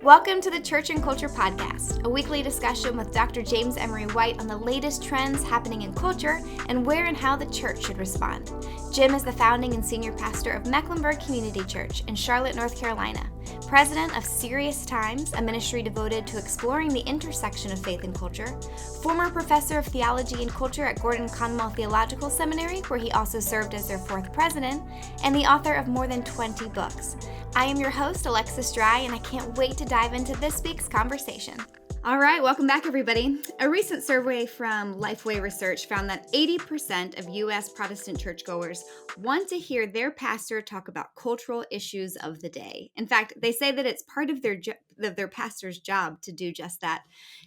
Welcome to the Church and Culture Podcast, a weekly discussion with Dr. James Emery White on the latest trends happening in culture and where and how the church should respond. Jim is the founding and senior pastor of Mecklenburg Community Church in Charlotte, North Carolina, president of Serious Times, a ministry devoted to exploring the intersection of faith and culture, former professor of theology and culture at Gordon Conwell Theological Seminary, where he also served as their fourth president, and the author of more than 20 books. I am your host, Alexis Dry, and I can't wait to dive into this week's conversation. All right, welcome back, everybody. A recent survey from Lifeway Research found that 80% of U.S. Protestant churchgoers want to hear their pastor talk about cultural issues of the day. In fact, they say that it's part of their pastor's job to do just that.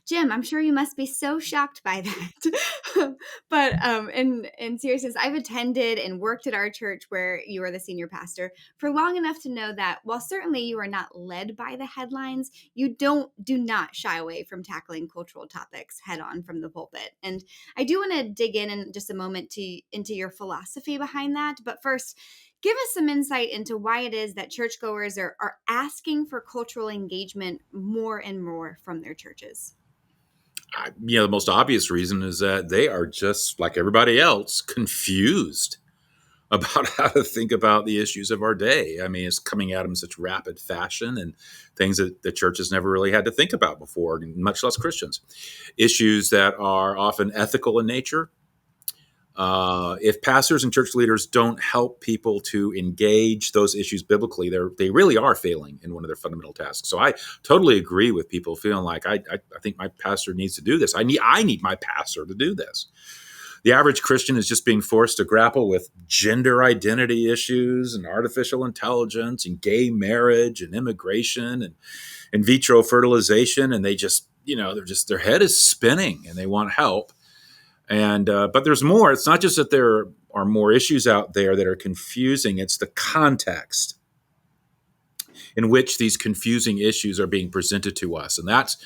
Jim, I'm sure you must be so shocked by that. But in seriousness, I've attended and worked at our church where you are the senior pastor for long enough to know that while certainly you are not led by the headlines, you do not shy away from tackling cultural topics head on from the pulpit. And I do want to dig in just a moment into your philosophy behind that. But first, give us some insight into why it is that churchgoers are asking for cultural engagement more and more from their churches. The most obvious reason is that they are just like everybody else confused about how to think about the issues of our day. I mean, it's coming at them in such rapid fashion and things that the church has never really had to think about before, much less Christians. Issues that are often ethical in nature. If pastors and church leaders don't help people to engage those issues biblically, they really are failing in one of their fundamental tasks. So I totally agree with people feeling like I think my pastor needs to do this. I need my pastor to do this. The average Christian is just being forced to grapple with gender identity issues and artificial intelligence and gay marriage and immigration and in vitro fertilization, and they just their head is spinning and they want help. And but there's more. It's not just that there are more issues out there that are confusing. It's the context in which these confusing issues are being presented to us. And that's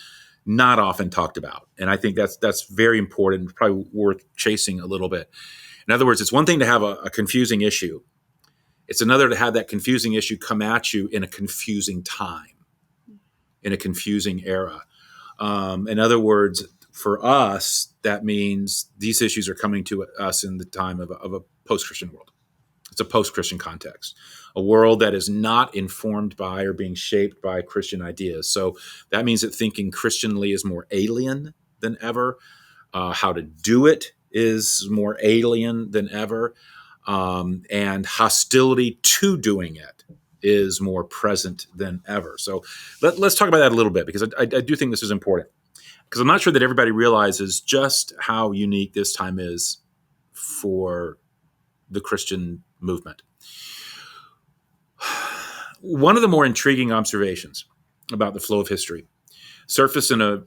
not often talked about. And I think that's very important, probably worth chasing a little bit. In other words, it's one thing to have a confusing issue. It's another to have that confusing issue come at you in a confusing time, in a confusing era. In other words, for us, that means these issues are coming to us in the time of a post-Christian world. It's a post-Christian context, a world that is not informed by or being shaped by Christian ideas. So that means that thinking Christianly is more alien than ever. How to do it is more alien than ever. And hostility to doing it is more present than ever. So let's talk about that a little bit, because I do think this is important. Because I'm not sure that everybody realizes just how unique this time is for the Christian movement. One of the more intriguing observations about the flow of history surfaced in an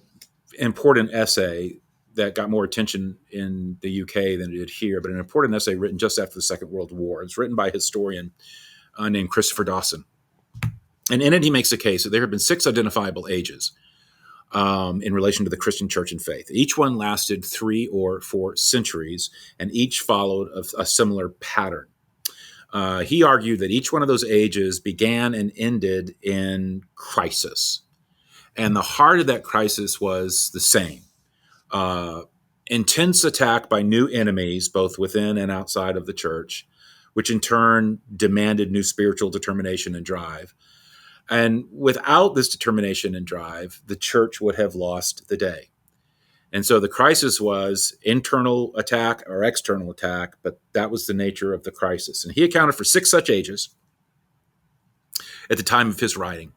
important essay that got more attention in the UK than it did here, but an important essay written just after the Second World War. It's written by a historian named Christopher Dawson. And in it, he makes the case that there have been 6 identifiable ages in relation to the Christian church and faith. Each one lasted 3 or 4 centuries, and each followed a similar pattern. He argued that each one of those ages began and ended in crisis. And the heart of that crisis was the same. Intense attack by new enemies, both within and outside of the church, which in turn demanded new spiritual determination and drive. And without this determination and drive, the church would have lost the day. And so the crisis was internal attack or external attack, but that was the nature of the crisis. And he accounted for 6 such ages at the time of his writing.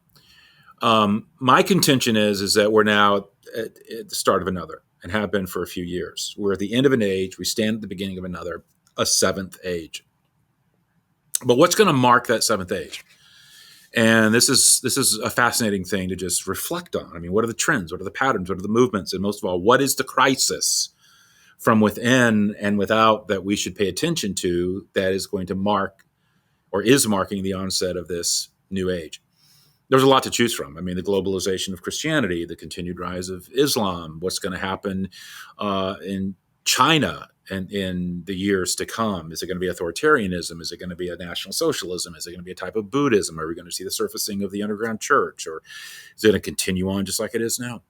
My contention is that we're now at the start of another, and have been for a few years. We're at the end of an age. We stand at the beginning of another, a 7th age. But what's going to mark that 7th age? And this is a fascinating thing to just reflect on. I mean, what are the trends? What are the patterns? What are the movements? And most of all, what is the crisis from within and without that we should pay attention to that is going to mark or is marking the onset of this new age? There's a lot to choose from. I mean, the globalization of Christianity, the continued rise of Islam, what's going to happen in China in the years to come? Is it going to be authoritarianism? Is it going to be a national socialism? Is it going to be a type of Buddhism? Are we going to see the surfacing of the underground church? Or is it going to continue on just like it is now?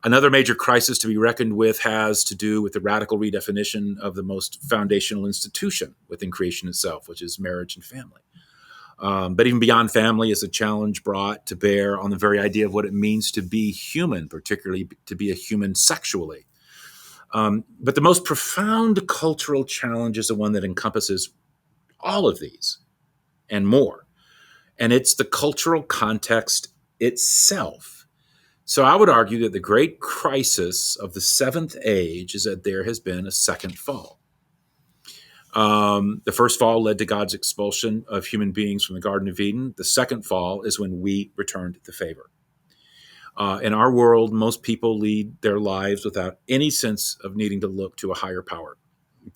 Another major crisis to be reckoned with has to do with the radical redefinition of the most foundational institution within creation itself, which is marriage and family. But even beyond family is a challenge brought to bear on the very idea of what it means to be human, particularly to be a human sexually. But the most profound cultural challenge is the one that encompasses all of these and more. And it's the cultural context itself. So I would argue that the great crisis of the seventh age is that there has been a second fall. The first fall led to God's expulsion of human beings from the Garden of Eden. The second fall is when we returned the favor. In our world, most people lead their lives without any sense of needing to look to a higher power,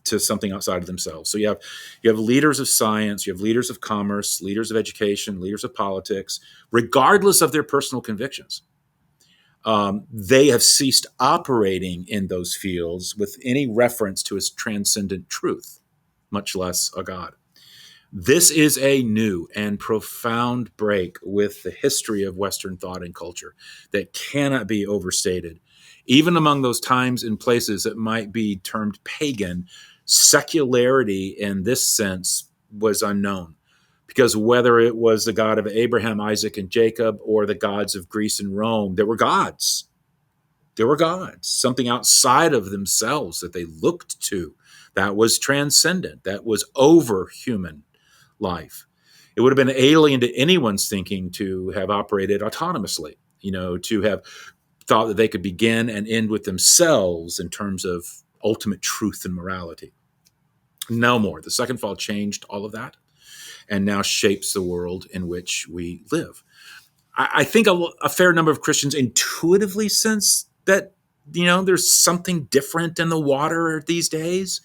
to something outside of themselves. So you have leaders of science, you have leaders of commerce, leaders of education, leaders of politics, regardless of their personal convictions. They have ceased operating in those fields with any reference to a transcendent truth, much less a God. This is a new and profound break with the history of Western thought and culture that cannot be overstated. Even among those times and places that might be termed pagan, secularity in this sense was unknown. Because whether it was the God of Abraham, Isaac, and Jacob, or the gods of Greece and Rome, there were gods. There were gods, something outside of themselves that they looked to. That was transcendent. That was over human life. It would have been alien to anyone's thinking to have operated autonomously, to have thought that they could begin and end with themselves in terms of ultimate truth and morality. No more. The second fall changed all of that and now shapes the world in which we live. I think a fair number of Christians intuitively sense that, there's something different in the water these days.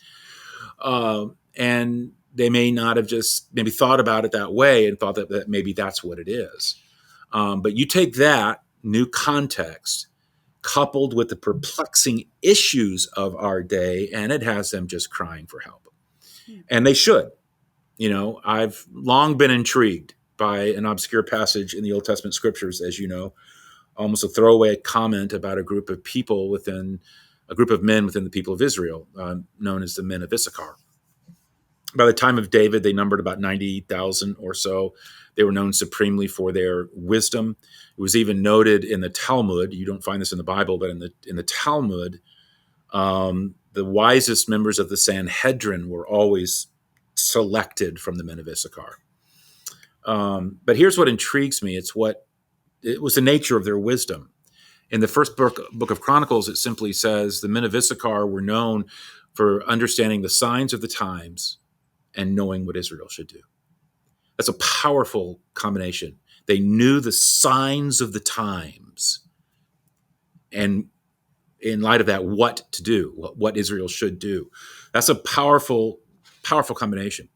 And they may not have just maybe thought about it that way and thought that maybe that's what it is. But you take that new context coupled with the perplexing issues of our day, and it has them just crying for help. And they should. I've long been intrigued by an obscure passage in the Old Testament scriptures, as you know, almost a throwaway comment about a group of men within the people of Israel, known as the men of Issachar. By the time of David, they numbered about 90,000 or so. They were known supremely for their wisdom. It was even noted in the Talmud. You don't find this in the Bible, but in the Talmud, the wisest members of the Sanhedrin were always selected from the men of Issachar. But here's what intrigues me. It was the nature of their wisdom. In the first book of Chronicles, it simply says the men of Issachar were known for understanding the signs of the times and knowing what Israel should do. That's a powerful combination. They knew the signs of the times, and in light of that, what to do, what Israel should do. That's a powerful, powerful combination.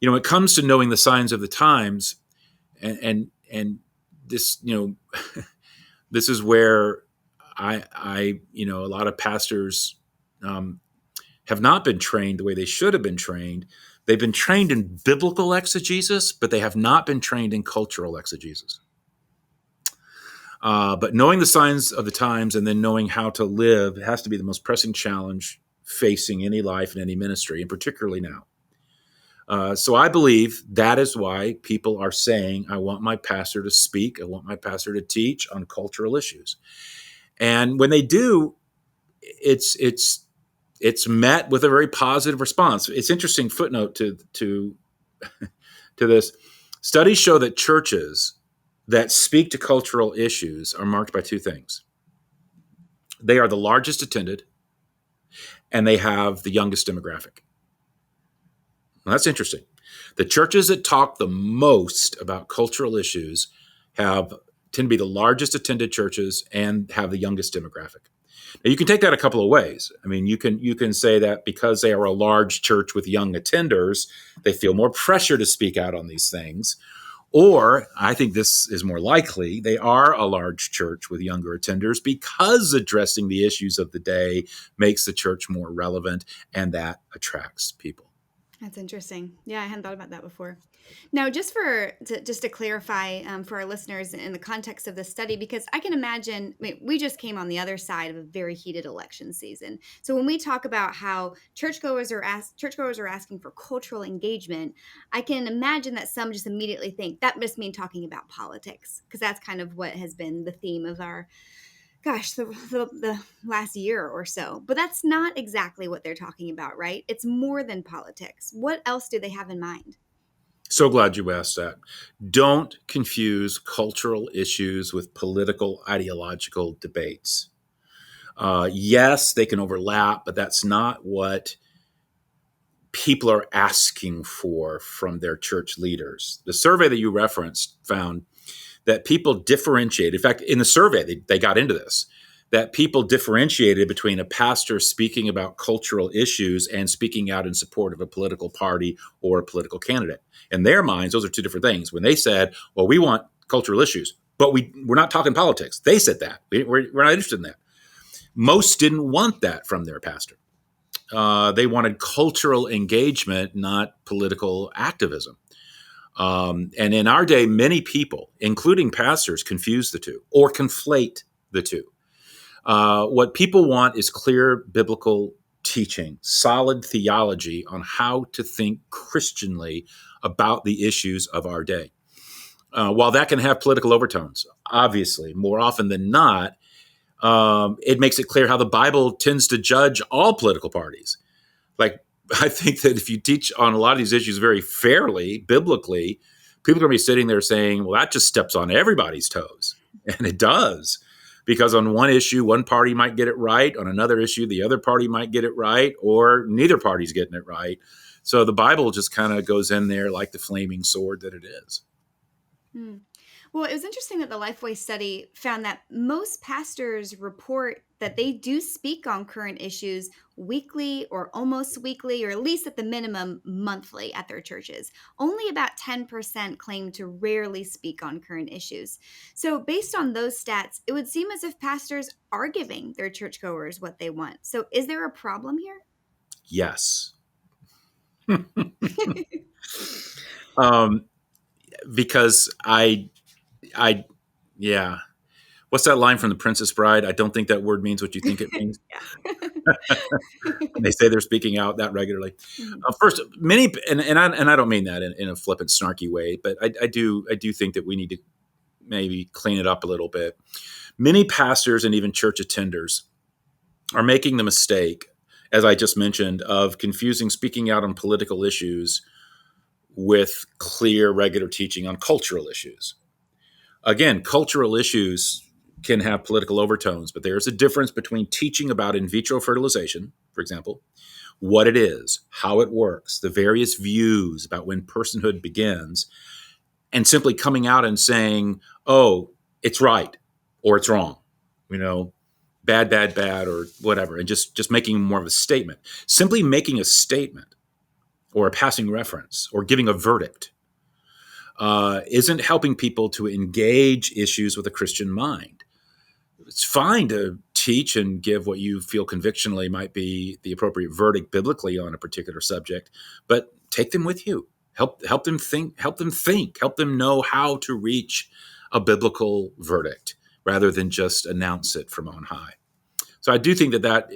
When it comes to knowing the signs of the times, and this, this is where a lot of pastors have not been trained the way they should have been trained. They've been trained in biblical exegesis, but they have not been trained in cultural exegesis. But knowing the signs of the times and then knowing how to live has to be the most pressing challenge facing any life and any ministry, and particularly now. So I believe that is why people are saying, I want my pastor to speak, I want my pastor to teach on cultural issues. And when they do, it's met with a very positive response. It's interesting footnote to this. Studies show that churches that speak to cultural issues are marked by two things. They are the largest attended, and they have the youngest demographic. Well, that's interesting. The churches that talk the most about cultural issues tend to be the largest attended churches and have the youngest demographic. Now, you can take that a couple of ways. I mean, you can say that because they are a large church with young attenders, they feel more pressure to speak out on these things. Or I think this is more likely, they are a large church with younger attenders because addressing the issues of the day makes the church more relevant, and that attracts people. That's interesting. Yeah, I hadn't thought about that before. Now, just to clarify for our listeners in the context of this study, because I can imagine, I mean, we just came on the other side of a very heated election season. So when we talk about how churchgoers are asking for cultural engagement, I can imagine that some just immediately think that must mean talking about politics, because that's kind of what has been the theme of our the last year or so. But that's not exactly what they're talking about, right? It's more than politics. What else do they have in mind? So glad you asked that. Don't confuse cultural issues with political ideological debates. Yes, they can overlap, but that's not what people are asking for from their church leaders. The survey that you referenced found that people differentiate. In fact, in the survey, they got into this, that people differentiated between a pastor speaking about cultural issues and speaking out in support of a political party or a political candidate. In their minds, those are two different things. When they said, well, we want cultural issues, but we're not talking politics. They said that. We're not interested in that. Most didn't want that from their pastor. They wanted cultural engagement, not political activism. And in our day, many people, including pastors, confuse the two or conflate the two. What people want is clear biblical teaching, solid theology on how to think Christianly about the issues of our day. While that can have political overtones, obviously, more often than not, it makes it clear how the Bible tends to judge all political parties. Like, I think that if you teach on a lot of these issues very fairly, biblically, people are going to be sitting there saying, well, that just steps on everybody's toes. And it does. Because on one issue, one party might get it right. On another issue, the other party might get it right, or neither party's getting it right. So the Bible just kind of goes in there like the flaming sword that it is. Hmm. Well, it was interesting that the Lifeway study found that most pastors report that they do speak on current issues weekly or almost weekly, or at least at the minimum monthly at their churches. Only about 10% claim to rarely speak on current issues. So based on those stats, it would seem as if pastors are giving their churchgoers what they want. So is there a problem here? Yes. Because yeah. What's that line from The Princess Bride? I don't think that word means what you think it means. And they say they're speaking out that regularly. First, many, and I don't mean that in a flippant, snarky way, but I do think that we need to maybe clean it up a little bit. Many pastors and even church attenders are making the mistake, as I just mentioned, of confusing speaking out on political issues with clear, regular teaching on cultural issues. Again, cultural issues can have political overtones, but there's a difference between teaching about in vitro fertilization, for example, what it is, how it works, the various views about when personhood begins, and simply coming out and saying, oh, it's right or it's wrong, bad, or whatever, and just making more of a statement. Simply making a statement or a passing reference or giving a verdict isn't helping people to engage issues with a Christian mind. It's fine to teach and give what you feel convictionally might be the appropriate verdict biblically on a particular subject, but take them with you. Help them think, help them know how to reach a biblical verdict rather than just announce it from on high. So I do think that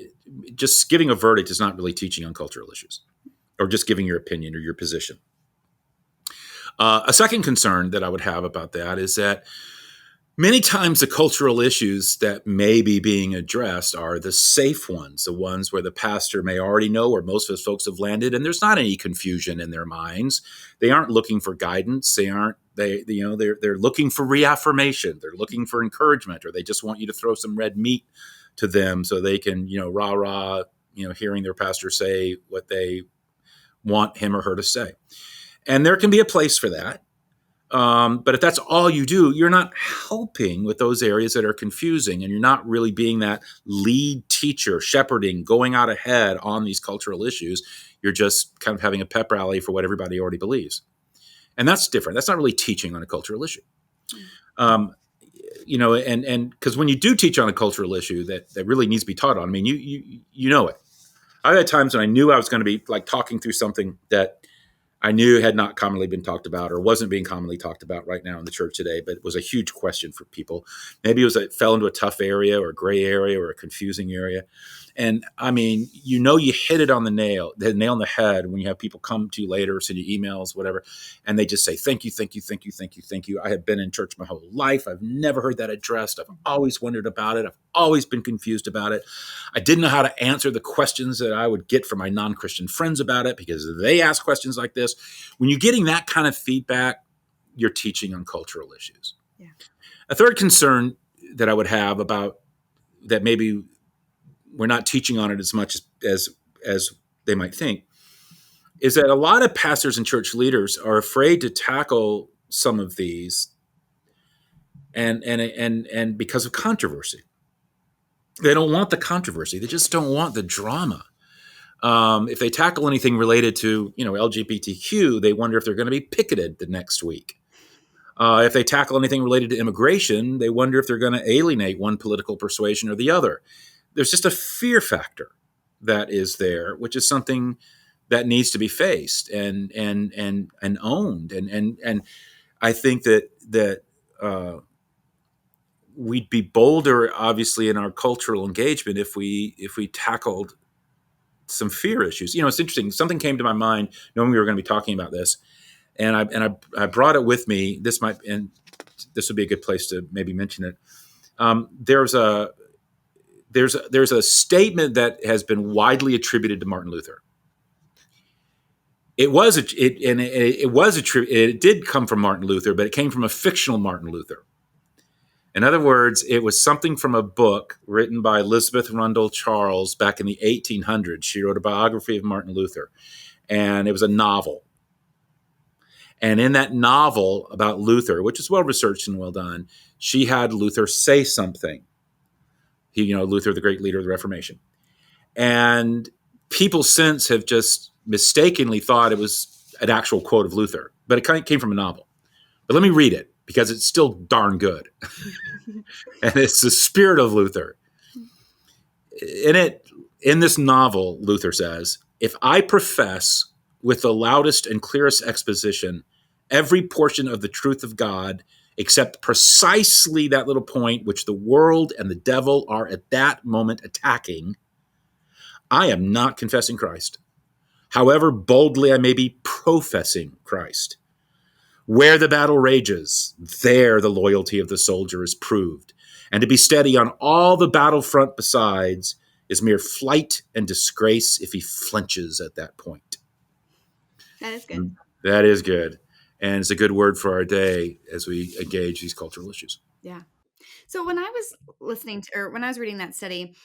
just giving a verdict is not really teaching on cultural issues or just giving your opinion or your position. A second concern that I would have about that is that many times the cultural issues that may be being addressed are the safe ones, the ones where the pastor may already know where most of those folks have landed, and there's not any confusion in their minds. They aren't looking for guidance. They're looking for reaffirmation. They're looking for encouragement, or they just want you to throw some red meat to them so they can, rah, hearing their pastor say what they want him or her to say. And there can be a place for that. But if that's all you do, you're not helping with those areas that are confusing, and you're not really being that lead teacher, shepherding, going out ahead on these cultural issues. You're just kind of having a pep rally for what everybody already believes. And that's different. That's not really teaching on a cultural issue. And because when you do teach on a cultural issue that really needs to be taught on, I mean, you know it. I've had times when I knew I was going to be like talking through something that I knew had not commonly been talked about or wasn't being commonly talked about right now in the church today, but it was a huge question for people. Maybe it fell into a tough area or a gray area or a confusing area. And I mean, you hit it on the nail on the head when you have people come to you later, send you emails, whatever, and they just say, thank you, thank you, thank you, thank you, thank you. I have been in church my whole life. I've never heard that addressed. I've always wondered about it. I've always been confused about it. I didn't know how to answer the questions that I would get from my non-Christian friends about it because they ask questions like this. When you're getting that kind of feedback, you're teaching on cultural issues. Yeah. A third concern that I would have about that maybe we're not teaching on it as much as they might think is that a lot of pastors and church leaders are afraid to tackle some of these and because of controversy. They don't want the controversy. They just don't want the drama. If they tackle anything related to, LGBTQ, they wonder if they're going to be picketed the next week. If they tackle anything related to immigration, they wonder if they're going to alienate one political persuasion or the other. There's just a fear factor that is there, which is something that needs to be faced and owned. And I think that we'd be bolder, obviously, in our cultural engagement if we tackled some fear issues. It's interesting. Something came to my mind knowing we were going to be talking about this, and I brought it with me. This would be a good place to maybe mention it. There's a statement that has been widely attributed to Martin Luther. It did come from Martin Luther, but it came from a fictional Martin Luther. In other words, it was something from a book written by Elizabeth Rundle Charles back in the 1800s. She wrote a biography of Martin Luther, and it was a novel. And in that novel about Luther, which is well researched and well done, she had Luther say something. Luther, the great leader of the Reformation. And people since have just mistakenly thought it was an actual quote of Luther, but it came from a novel. But let me read it because it's still darn good. And it's the spirit of Luther. In this novel, Luther says, if I profess with the loudest and clearest exposition every portion of the truth of God, except precisely that little point which the world and the devil are at that moment attacking, I am not confessing Christ, however boldly I may be professing Christ. Where the battle rages, there the loyalty of the soldier is proved, and to be steady on all the battlefront besides is mere flight and disgrace if he flinches at that point. That is good. That is good. And it's a good word for our day as we engage these cultural issues. Yeah. So when I was when I was reading that study,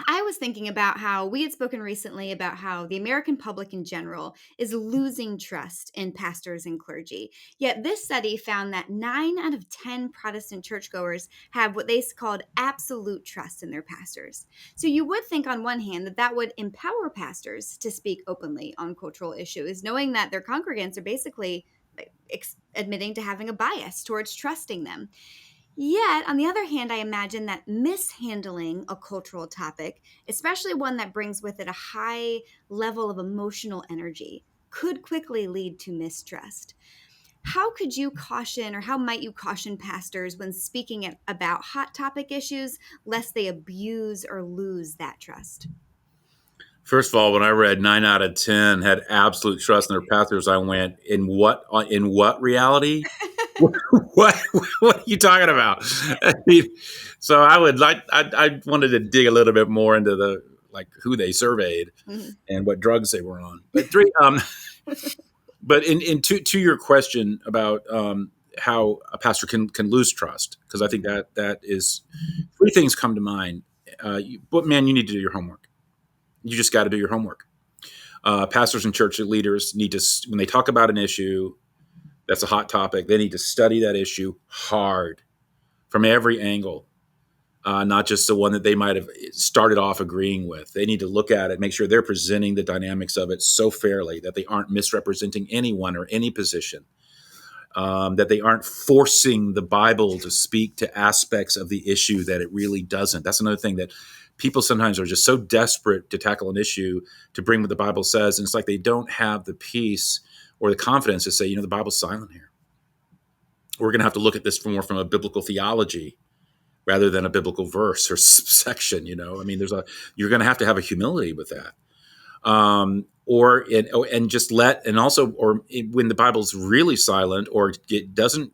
I was thinking about how we had spoken recently about how the American public in general is losing trust in pastors and clergy. Yet this study found that 9 out of 10 Protestant churchgoers have what they called absolute trust in their pastors. So you would think on one hand that would empower pastors to speak openly on cultural issues, knowing that their congregants are basically admitting to having a bias towards trusting them. Yet, on the other hand, I imagine that mishandling a cultural topic, especially one that brings with it a high level of emotional energy, could quickly lead to mistrust. How could you caution, or how might you caution pastors when speaking about hot topic issues, lest they abuse or lose that trust? First of all, when I read 9 out of 10 had absolute trust in their pastors, I went, in what reality? what are you talking about? I mean, so I wanted to dig a little bit more into the who they surveyed and what drugs they were on. But but to your question about how a pastor can lose trust, because I think that is 3 things come to mind. But man, you need to do your homework. You just got to do your homework. Pastors and church leaders need to, when they talk about an issue that's a hot topic, they need to study that issue hard from every angle. not just the one that they might have started off agreeing with. They need to look at it, make sure they're presenting the dynamics of it so fairly that they aren't misrepresenting anyone or any position, that they aren't forcing the Bible to speak to aspects of the issue that it really doesn't. That's another thing, that people sometimes are just so desperate to tackle an issue, to bring what the Bible says, and it's like they don't have the peace or the confidence to say, the Bible's silent here. We're going to have to look at this more from a biblical theology rather than a biblical verse or section. I mean, you're going to have a humility with that. Or when the Bible's really silent, or it doesn't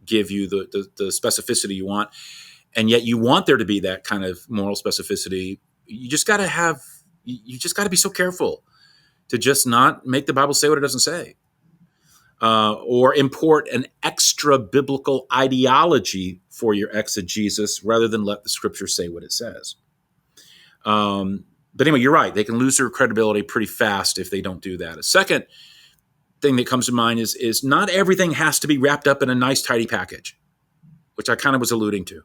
give you the specificity you want, and yet you want there to be that kind of moral specificity, you just got to be so careful to just not make the Bible say what it doesn't say, or import an extra biblical ideology for your exegesis rather than let the Scripture say what it says. But anyway, you're right. They can lose their credibility pretty fast if they don't do that. A second thing that comes to mind is not everything has to be wrapped up in a nice, tidy package, which I kind of was alluding to.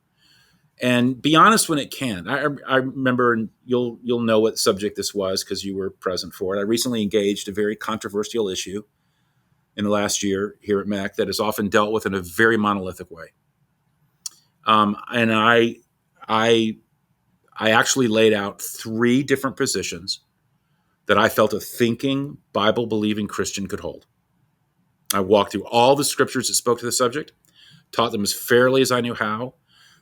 And be honest when it can. I remember, and you'll know what subject this was because you were present for it. I recently engaged a very controversial issue in the last year here at MEC that is often dealt with in a very monolithic way. And I actually laid out 3 different positions that I felt a thinking, Bible-believing Christian could hold. I walked through all the scriptures that spoke to the subject, taught them as fairly as I knew how,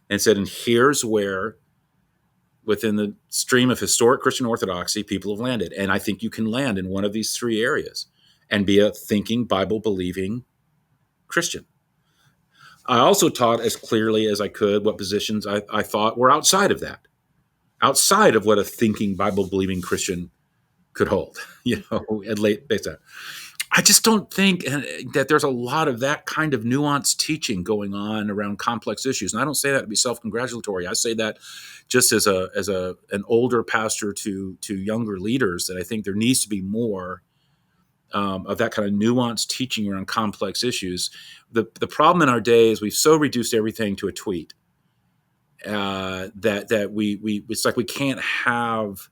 and said, and here's where, within the stream of historic Christian orthodoxy, people have landed. And I think you can land in one of these 3 areas and be a thinking, Bible-believing Christian. I also taught as clearly as I could what positions I thought were outside of that, outside of what a thinking, Bible-believing Christian could hold, at late base. I just don't think that there's a lot of that kind of nuanced teaching going on around complex issues. And I don't say that to be self-congratulatory. I say that just as an older pastor to younger leaders, that I think there needs to be more of that kind of nuanced teaching around complex issues. The problem in our day is we've so reduced everything to a tweet that we it's like we can't have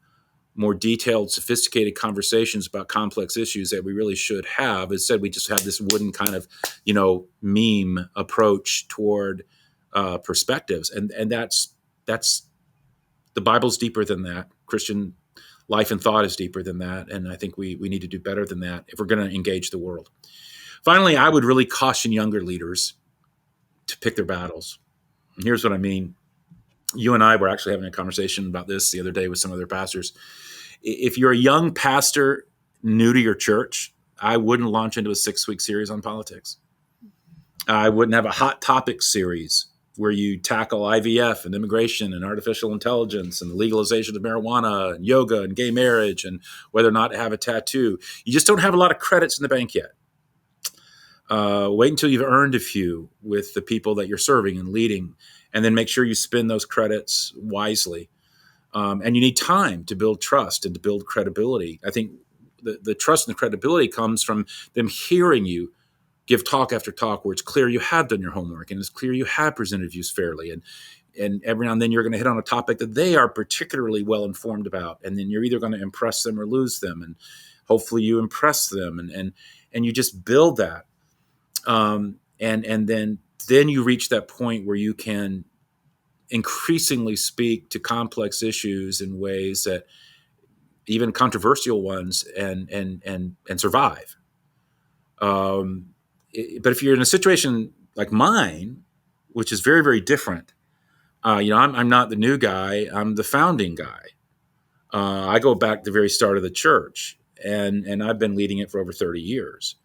more detailed, sophisticated conversations about complex issues that we really should have. Instead, we just have this wooden kind of, meme approach toward perspectives, and that's the Bible's deeper than that. Christian life and thought is deeper than that, and I think we need to do better than that if we're going to engage the world. Finally, I would really caution younger leaders to pick their battles. And here's what I mean. You and I were actually having a conversation about this the other day with some other pastors. If you're a young pastor new to your church, I wouldn't launch into a 6-week series on politics. I wouldn't have a hot topic series where you tackle IVF and immigration and artificial intelligence and the legalization of marijuana and yoga and gay marriage and whether or not to have a tattoo. You just don't have a lot of credits in the bank yet. Wait until you've earned a few with the people that you're serving and leading, and then make sure you spend those credits wisely. And you need time to build trust and to build credibility. I think the trust and the credibility comes from them hearing you give talk after talk where it's clear you have done your homework and it's clear you have presented views fairly. And every now and then you're going to hit on a topic that they are particularly well informed about. And then you're either going to impress them or lose them. And hopefully you impress them. And you just build that. And then you reach that point where you can increasingly speak to complex issues in ways that even controversial ones and survive. But if you're in a situation like mine, which is very, very different, I'm not the new guy. I'm the founding guy. I go back to the very start of the church, and I've been leading it for over 30 years.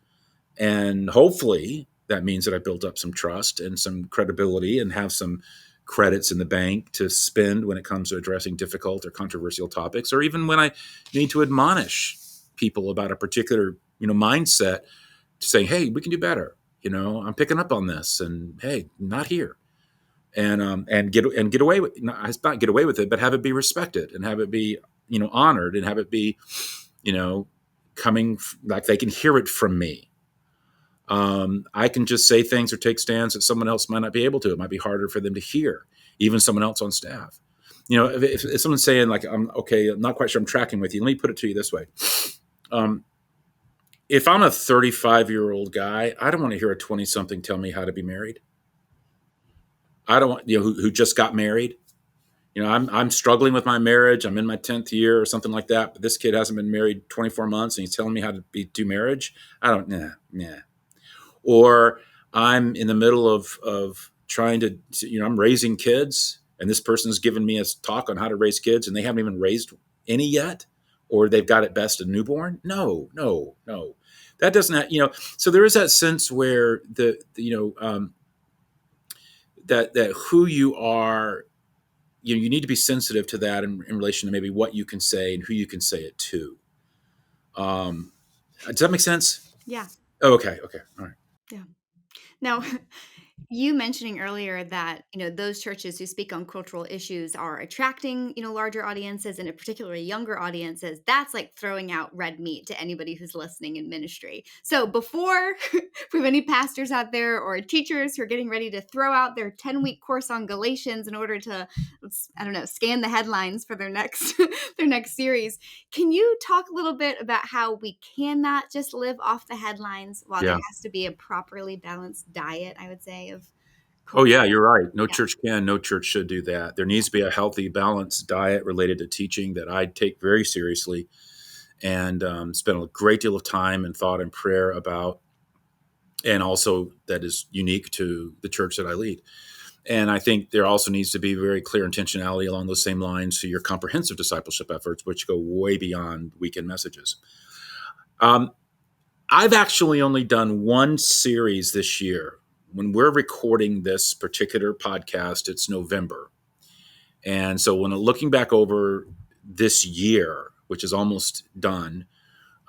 And hopefully that means that I built up some trust and some credibility and have some credits in the bank to spend when it comes to addressing difficult or controversial topics, or even when I need to admonish people about a particular, mindset, saying, hey, we can do better. I'm picking up on this, and hey, not here. And get away with, not get away with it, but have it be respected and have it be, honored and have it be, coming like they can hear it from me. I can just say things or take stands that someone else might not be able to. It might be harder for them to hear. even someone else on staff. If someone's saying like, I'm not quite sure I'm tracking with you. Let me put it to you this way. If I'm a 35-year-old guy, I don't want to hear a 20-something tell me how to be married. I don't want, who just got married. I'm struggling with my marriage. I'm in my 10th year or something like that. But this kid hasn't been married 24 months and he's telling me how to do marriage. I don't, nah. Or I'm in the middle of trying to, I'm raising kids and this person's given me a talk on how to raise kids and they haven't even raised any yet, or they've got at best a newborn. No. That doesn't, so there is that sense where that who you are, you need to be sensitive to that in relation to maybe what you can say and who you can say it to. Does that make sense? Yeah. Oh, okay. All right. Yeah. Now, you mentioning earlier that, those churches who speak on cultural issues are attracting, larger audiences and particularly younger audiences. That's like throwing out red meat to anybody who's listening in ministry. So before we have any pastors out there or teachers who are getting ready to throw out their 10-week course on Galatians in order to, scan the headlines for their next their next series, can you talk a little bit about how we cannot just live off the headlines while there has to be a properly balanced diet, I would say, of Oh, culture? yeah, you're right. No Yeah. church can, no church should do that. There needs to be a healthy, balanced diet related to teaching that I take very seriously and spend a great deal of time and thought and prayer about, and also that is unique to the church that I lead. And I think there also needs to be very clear intentionality along those same lines to your comprehensive discipleship efforts, which go way beyond weekend messages. I've actually only done one series this year. When we're recording this particular podcast, it's November. And so when looking back over this year, which is almost done,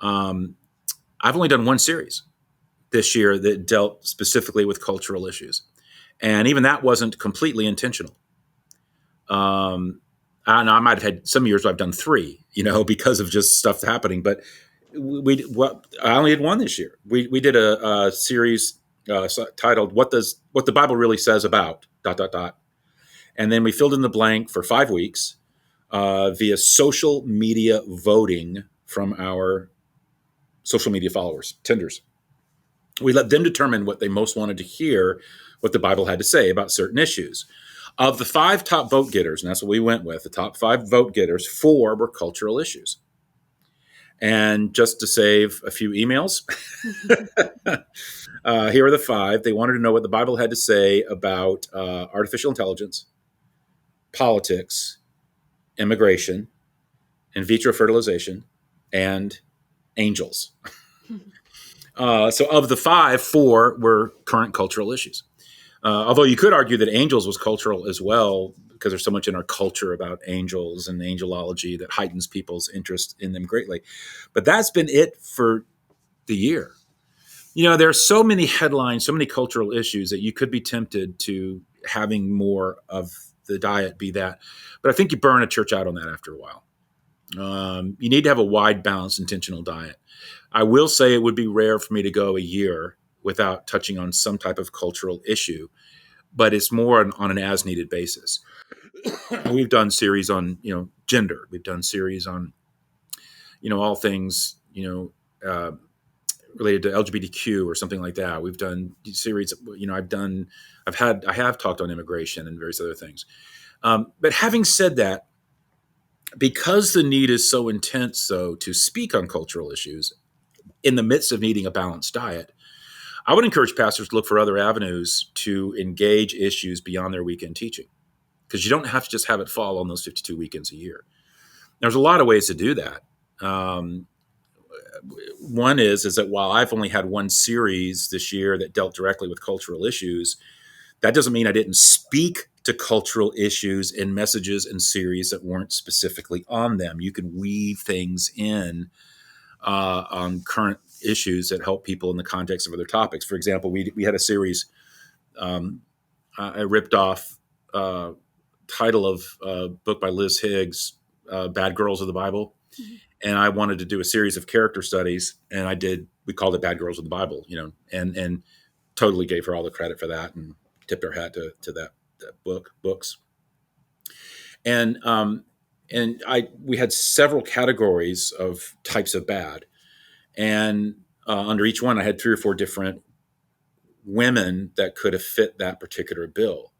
I've only done one series this year that dealt specifically with cultural issues. And even that wasn't completely intentional. And I might have had some years where I've done three, because of just stuff happening. But I only did one this year. We did a series titled "What the Bible Really Says About ... And then we filled in the blank for 5 weeks via social media voting from our social media followers, tenders. We let them determine what they most wanted to hear, what the Bible had to say about certain issues. Of the 5 top vote getters, and that's what we went with, the top 5 vote getters, 4 were cultural issues. And just to save a few emails, here are the 5. They wanted to know what the Bible had to say about artificial intelligence, politics, immigration, in vitro fertilization, and angels. So of the 5, 4 were current cultural issues. Although you could argue that angels was cultural as well, because there's so much in our culture about angels and angelology that heightens people's interest in them greatly. But that's been it for the year. There are so many headlines, so many cultural issues that you could be tempted to having more of the diet be that. But I think you burn a church out on that after a while. You need to have a wide, balanced, intentional diet. I will say it would be rare for me to go a year without touching on some type of cultural issue, but it's more on an as-needed basis. We've done series on, gender. We've done series on, all things, related to LGBTQ or something like that. We've done series, I have talked on immigration and various other things. But having said that, because the need is so intense, though, to speak on cultural issues in the midst of needing a balanced diet, I would encourage pastors to look for other avenues to engage issues beyond their weekend teaching, because you don't have to just have it fall on those 52 weekends a year. There's a lot of ways to do that. One is that while I've only had one series this year that dealt directly with cultural issues, that doesn't mean I didn't speak to cultural issues in messages and series that weren't specifically on them. You can weave things in on current issues that help people in the context of other topics. For example, we had a series, I ripped off title of a book by Liz Higgs, Bad Girls of the Bible. Mm-hmm. And I wanted to do a series of character studies, and we called it Bad Girls of the Bible, and totally gave her all the credit for that and tipped our hat to that books. And we had several categories of types of bad, and under each one, I had 3 or 4 different women that could have fit that particular bill.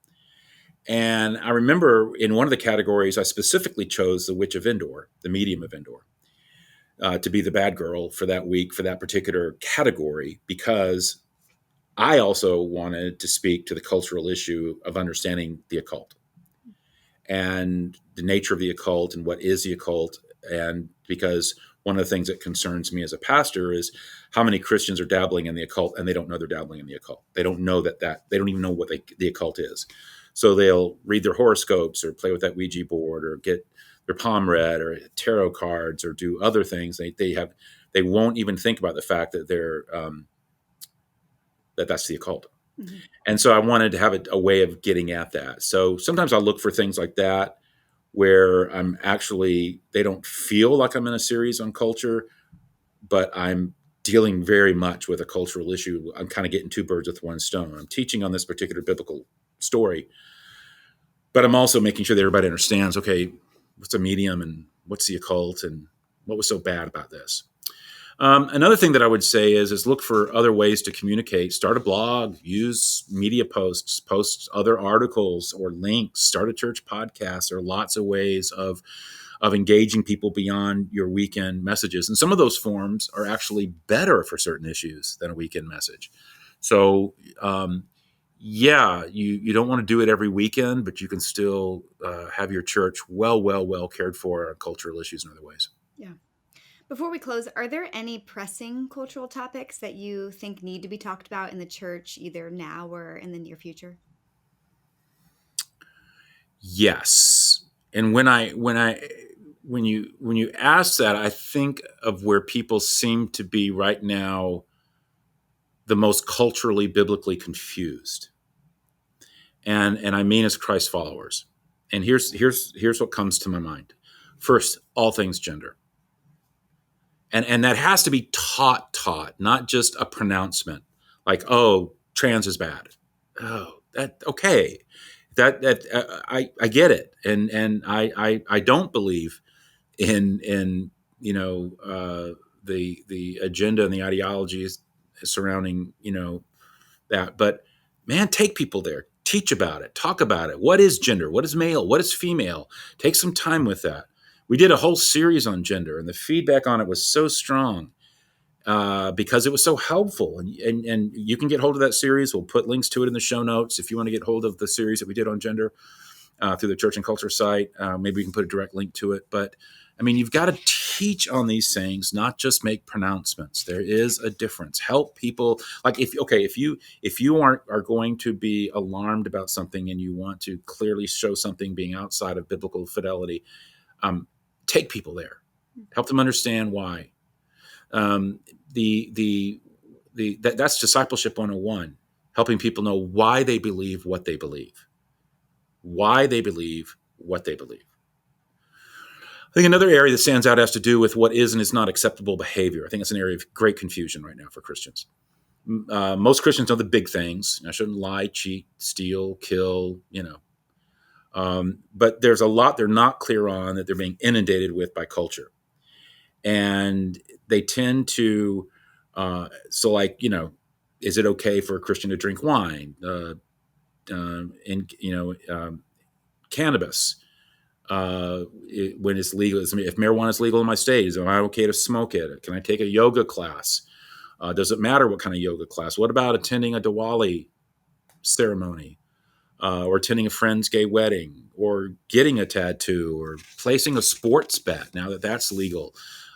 And I remember in one of the categories, I specifically chose the Witch of Endor, the medium of Endor, to be the bad girl for that week for that particular category, because I also wanted to speak to the cultural issue of understanding the occult and the nature of the occult and what is the occult. And because one of the things that concerns me as a pastor is how many Christians are dabbling in the occult and they don't know they're dabbling in the occult. They don't know that they don't even know what the occult is. So they'll read their horoscopes or play with that Ouija board or get their palm read or tarot cards or do other things. They won't even think about the fact that that's the occult. Mm-hmm. And so I wanted to have a way of getting at that. So sometimes I'll look for things like that where they don't feel like I'm in a series on culture, but I'm dealing very much with a cultural issue. I'm kind of getting 2 birds with 1 stone. I'm teaching on this particular biblical story, but I'm also making sure that everybody understands, okay, what's a medium and what's the occult and what was so bad about this. Another thing that I would say is look for other ways to communicate. Start a blog, use media posts, post other articles or links, start a church podcast. There are lots of ways of engaging people beyond your weekend messages. And some of those forms are actually better for certain issues than a weekend message. So, you don't want to do it every weekend, but you can still have your church well cared for on cultural issues in other ways. Yeah. Before we close, are there any pressing cultural topics that you think need to be talked about in the church, either now or in the near future? Yes. And when you ask that, I think of where people seem to be right now the most culturally, biblically confused. And I mean as Christ followers. And here's what comes to my mind. First, all things gender. And that has to be taught, not just a pronouncement like, oh, trans is bad. Oh, that okay. That I get it. And I don't believe in the agenda and the ideologies surrounding that. But man, take people there, teach about it, talk about it. What is gender? What is male? What is female? Take some time with that. We did a whole series on gender, and the feedback on it was so strong because it was so helpful. And you can get hold of that series. We'll put links to it in the show notes if you want to get hold of the series that we did on gender through the Church and Culture site. Maybe we can put a direct link to it. But I mean, you've got to teach on these things, not just make pronouncements. There is a difference. Help people. Like if you are going to be alarmed about something and you want to clearly show something being outside of biblical fidelity, take people there. Help them understand why. That's discipleship 101. Helping people know why they believe what they believe. Why they believe what they believe. I think another area that stands out has to do with what is and is not acceptable behavior. I think it's an area of great confusion right now for Christians. Most Christians know the big things. I shouldn't lie, cheat, steal, kill, but there's a lot they're not clear on that they're being inundated with by culture. And they tend to, is it okay for a Christian to drink wine? Cannabis. When it's legal, if marijuana is legal in my state, am I okay to smoke it? Can I take a yoga class? Does it matter what kind of yoga class? What about attending a Diwali ceremony, or attending a friend's gay wedding, or getting a tattoo, or placing a sports bet now that that's legal,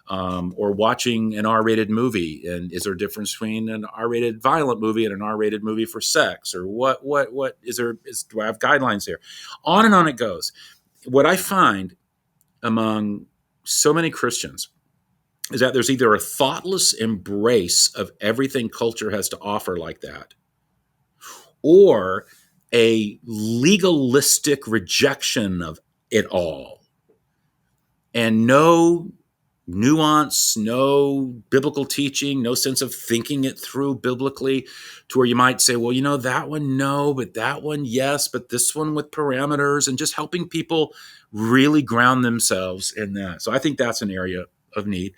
or watching an R-rated movie? And is there a difference between an R-rated violent movie and an R-rated movie for sex? Or what is there? Do I have guidelines here? On and on it goes. What I find among so many Christians is that there's either a thoughtless embrace of everything culture has to offer like that, or a legalistic rejection of it all, and no nuance, no biblical teaching, no sense of thinking it through biblically, to where you might say, well, that one, no, but that one, yes, but this one with parameters, and just helping people really ground themselves in that. So I think that's an area of need.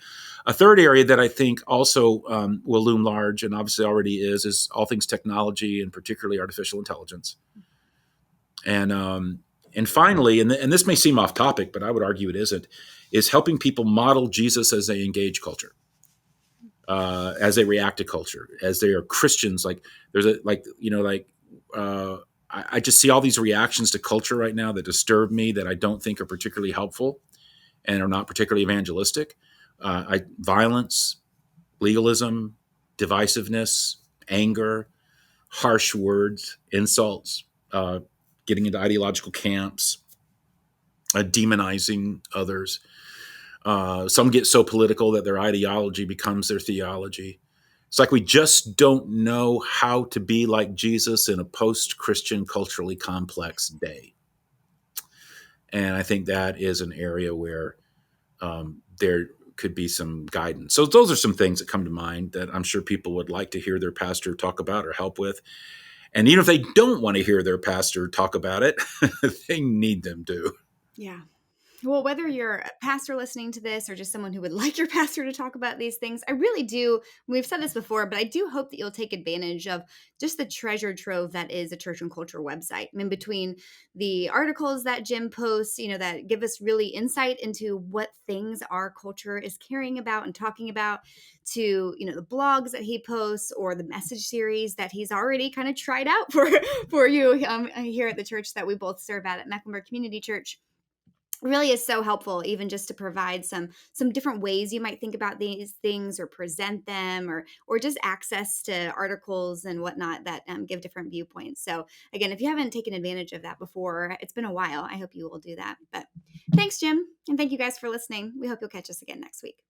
A third area that I think also will loom large, and obviously already is all things technology, and particularly artificial intelligence. And finally, and this may seem off topic, but I would argue it isn't, is helping people model Jesus as they engage culture, as they react to culture, as they are Christians. Like there's a I just see all these reactions to culture right now that disturb me, that I don't think are particularly helpful and are not particularly evangelistic. Violence, legalism, divisiveness, anger, harsh words, insults, getting into ideological camps, demonizing others. Some get so political that their ideology becomes their theology. It's like we just don't know how to be like Jesus in a post-Christian, culturally complex day. And I think that is an area where there could be some guidance. So those are some things that come to mind that I'm sure people would like to hear their pastor talk about or help with. And even if they don't want to hear their pastor talk about it, they need them to. Yeah. Well, whether you're a pastor listening to this or just someone who would like your pastor to talk about these things, I really do. We've said this before, but I do hope that you'll take advantage of just the treasure trove that is a church and culture website. I mean, between the articles that Jim posts, that give us really insight into what things our culture is caring about and talking about, to, the blogs that he posts or the message series that he's already kind of tried out for you here at the church that we both serve at Mecklenburg Community Church. Really is so helpful, even just to provide some different ways you might think about these things or present them, or just access to articles and whatnot that give different viewpoints. So again, if you haven't taken advantage of that before, it's been a while. I hope you will do that. But thanks, Jim, and thank you guys for listening. We hope you'll catch us again next week.